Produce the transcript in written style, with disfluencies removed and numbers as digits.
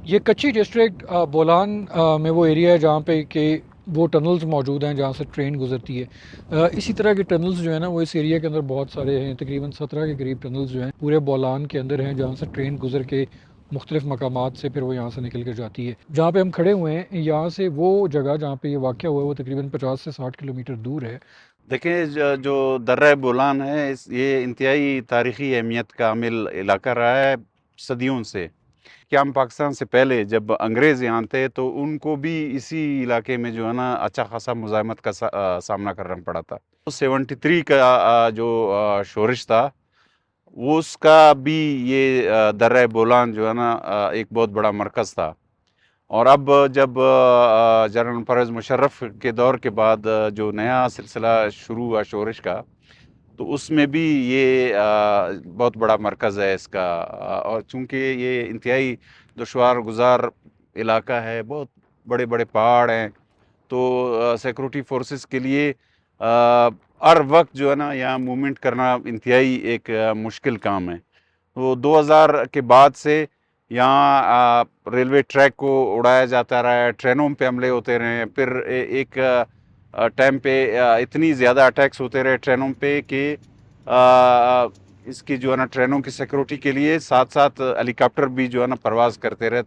یہ کچی ڈسٹرکٹ بولان میں وہ ایریا ہے جہاں پہ کہ وہ ٹنلز موجود ہیں جہاں سے ٹرین گزرتی ہے۔ اسی طرح کے ٹنلز جو ہیں نا وہ اس ایریا کے اندر بہت سارے ہیں، تقریباً 17 کے قریب ٹنلز جو ہیں پورے بولان کے اندر ہیں، جہاں سے ٹرین گزر کے مختلف مقامات سے پھر وہ یہاں سے نکل کے جاتی ہے۔ جہاں پہ ہم کھڑے ہوئے ہیں یہاں سے وہ جگہ جہاں پہ یہ واقعہ ہوا ہے وہ تقریباً 50 سے 60 کلومیٹر دور ہے۔ دیکھیں جو درہ بولان ہے یہ انتہائی تاریخی اہمیت کا حامل علاقہ رہا ہے صدیوں سے۔ کہ ہم پاکستان سے پہلے جب انگریز یہاں تھے تو ان کو بھی اسی علاقے میں جو ہے نا اچھا خاصا مزاحمت کا سامنا کرنا پڑا تھا۔ 73 کا جو شورش تھا اس کا بھی یہ درہ بولان جو ہے نا ایک بہت بڑا مرکز تھا۔ اور اب جب جنرل پرویز مشرف کے دور کے بعد جو نیا سلسلہ شروع ہوا شورش کا تو اس میں بھی یہ بہت بڑا مرکز ہے اس کا، اور چونکہ یہ انتہائی دشوار گزار علاقہ ہے، بہت بڑے بڑے پہاڑ ہیں، تو سیکورٹی فورسز کے لیے ہر وقت جو ہے نا یہاں موومنٹ کرنا انتہائی ایک مشکل کام ہے۔ تو 2000 کے بعد سے یہاں ریلوے ٹریک کو اڑایا جاتا رہا ہے، ٹرینوں پہ حملے ہوتے رہے، پھر ایک ٹائم پہ اتنی زیادہ اٹیکس ہوتے رہے ٹرینوں پہ کہ اس کی جو ہے نا ٹرینوں کی سیکورٹی کے لیے ساتھ ساتھ ہیلی کاپٹر بھی جو ہے نا پرواز کرتے رہے۔